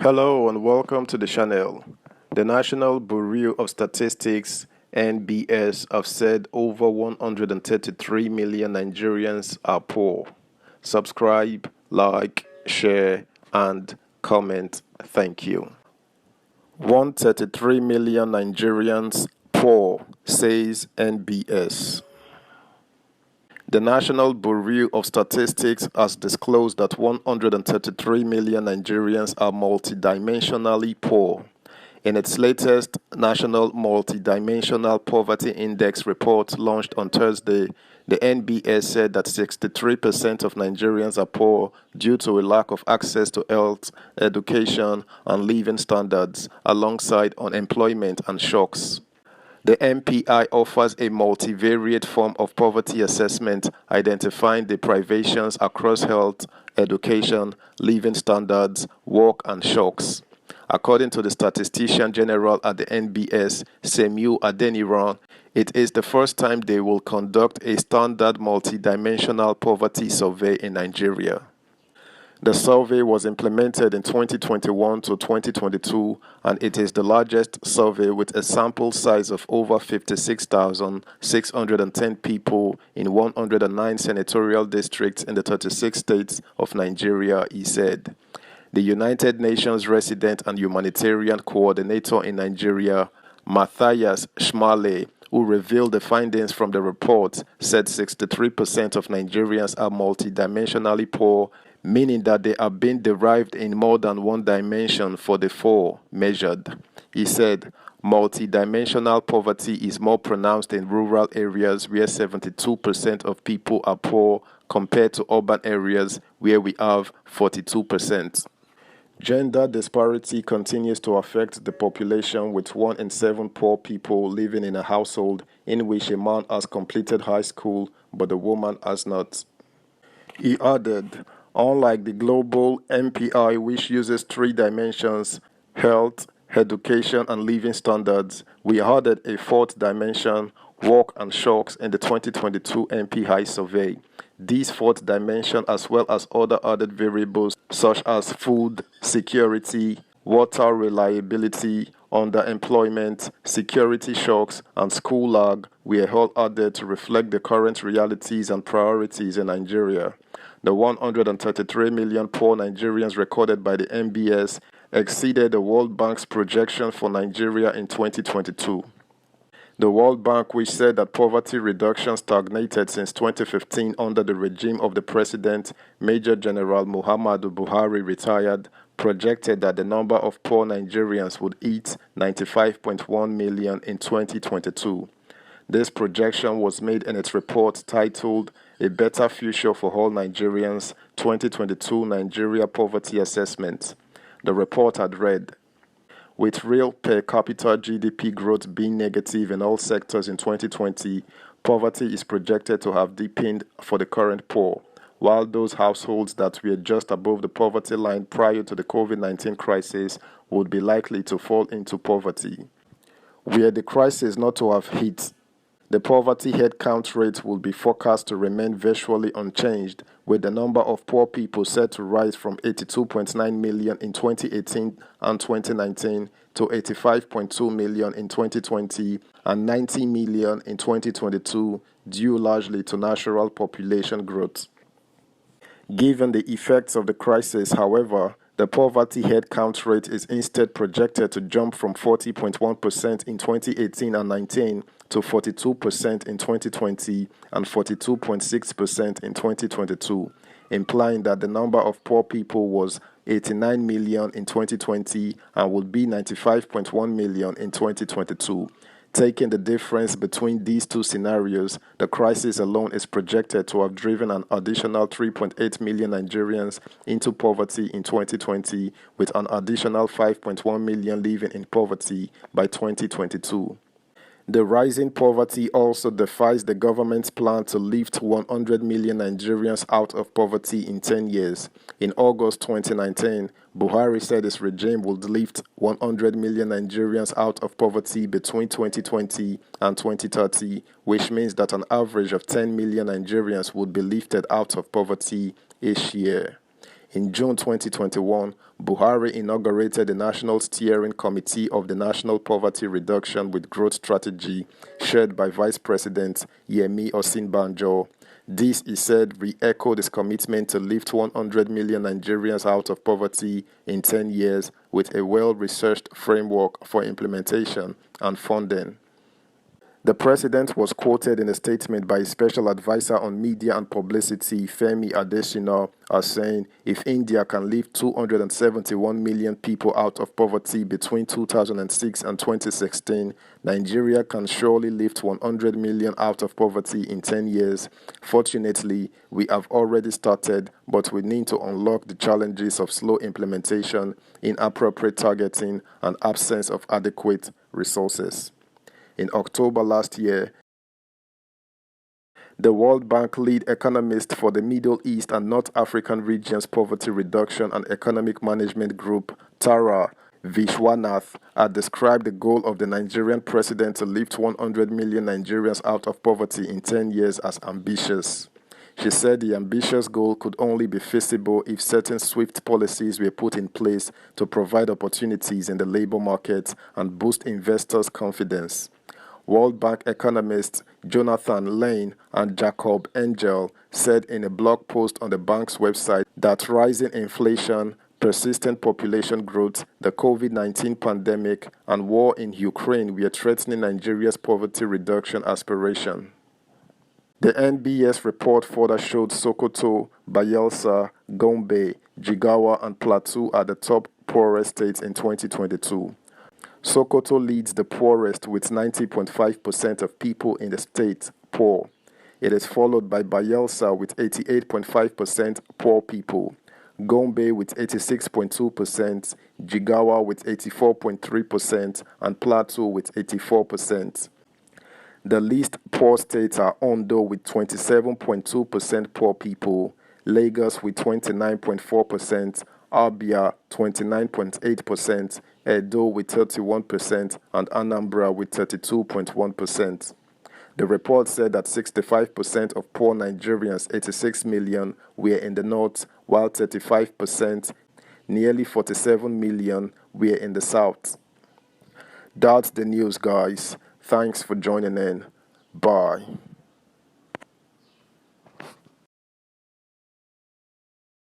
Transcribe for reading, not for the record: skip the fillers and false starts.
Hello and welcome to the channel. The National Bureau of Statistics (NBS) have said over 133 million Nigerians are poor. Subscribe, like, share, and comment. Thank you. 133 million Nigerians poor, says NBS. The National Bureau of Statistics has disclosed that 133 million Nigerians are multidimensionally poor. In its latest National Multidimensional Poverty Index report launched on Thursday, the NBS said that 63% of Nigerians are poor due to a lack of access to health, education, and living standards, alongside unemployment and shocks. The MPI offers a multivariate form of poverty assessment, identifying deprivations across health, education, living standards, work, and shocks. According to the Statistician General at the NBS, Semiu Adeniran, it is the first time they will conduct a standard multidimensional poverty survey in Nigeria. The survey was implemented in 2021 to 2022, and it is the largest survey with a sample size of over 56,610 people in 109 senatorial districts in the 36 states of Nigeria, he said. The United Nations Resident and Humanitarian Coordinator in Nigeria, Matthias Schmale, who revealed the findings from the report, said 63% of Nigerians are multidimensionally poor, meaning that they are being derived in more than one dimension for the four measured. He said, multidimensional poverty is more pronounced in rural areas where 72% of people are poor compared to urban areas where we have 42%. Gender disparity continues to affect the population, with 1 in 7 poor people living in a household in which a man has completed high school but the woman has not. He added, unlike the global MPI, which uses 3 dimensions, health, education, and living standards, we added a 4th dimension, work and shocks, in the 2022 MPI survey. This 4th dimension, as well as other added variables such as food security, water reliability, underemployment, security shocks, and school lag, were all added to reflect the current realities and priorities in Nigeria. The 133 million poor Nigerians recorded by the NBS exceeded the World Bank's projection for Nigeria in 2022. The World Bank, which said that poverty reduction stagnated since 2015 under the regime of the President, Major General Muhammadu Buhari, retired, projected that the number of poor Nigerians would hit 95.1 million in 2022. This projection was made in its report titled A Better Future for All Nigerians, 2022 Nigeria Poverty Assessment. The report had read, with real per capita GDP growth being negative in all sectors in 2020, poverty is projected to have deepened for the current poor, while those households that were just above the poverty line prior to the COVID-19 crisis would be likely to fall into poverty. Were the crisis not to have hit, the poverty headcount rate will be forecast to remain virtually unchanged, with the number of poor people set to rise from 82.9 million in 2018 and 2019 to 85.2 million in 2020 and 90 million in 2022, due largely to natural population growth. Given the effects of the crisis, however, the poverty headcount rate is instead projected to jump from 40.1% in 2018 and 19 to 42% in 2020 and 42.6% in 2022, implying that the number of poor people was 89 million in 2020 and would be 95.1 million in 2022. Taking the difference between these two scenarios, the crisis alone is projected to have driven an additional 3.8 million Nigerians into poverty in 2020, with an additional 5.1 million living in poverty by 2022. The rising poverty also defies the government's plan to lift 100 million Nigerians out of poverty in 10 years. In August 2019, Buhari said his regime would lift 100 million Nigerians out of poverty between 2020 and 2030, which means that an average of 10 million Nigerians would be lifted out of poverty each year. In June 2021, Buhari inaugurated the National Steering Committee of the National Poverty Reduction with Growth Strategy, chaired by Vice President Yemi Osinbajo. This, he said, re-echoed his commitment to lift 100 million Nigerians out of poverty in 10 years with a well-researched framework for implementation and funding. The president was quoted in a statement by his special advisor on media and publicity, Femi Adesina, as saying, if India can lift 271 million people out of poverty between 2006 and 2016, Nigeria can surely lift 100 million out of poverty in 10 years. Fortunately, we have already started, but we need to unlock the challenges of slow implementation, inappropriate targeting, and absence of adequate resources. In October last year, the World Bank lead economist for the Middle East and North African region's Poverty Reduction and Economic Management Group, Tara Vishwanath, had described the goal of the Nigerian president to lift 100 million Nigerians out of poverty in 10 years as ambitious. She said the ambitious goal could only be feasible if certain swift policies were put in place to provide opportunities in the labor market and boost investors' confidence. World Bank economists Jonathan Lane and Jacob Engel said in a blog post on the bank's website that rising inflation, persistent population growth, the COVID-19 pandemic, and war in Ukraine were threatening Nigeria's poverty reduction aspiration. The NBS report further showed Sokoto, Bayelsa, Gombe, Jigawa, and Plateau are the top poorest states in 2022. Sokoto leads the poorest with 90.5% of people in the state poor. It is followed by Bayelsa with 88.5% poor people, Gombe with 86.2%, Jigawa with 84.3%, and Plateau with 84%. The least poor states are Ondo with 27.2% poor people, Lagos with 29.4%, Abia 29.8%, Edo with 31%, and Anambra with 32.1%. The report said that 65% of poor Nigerians, 86 million, were in the north, while 35%, nearly 47 million, were in the south. That's the news, guys. Thanks for joining in. Bye.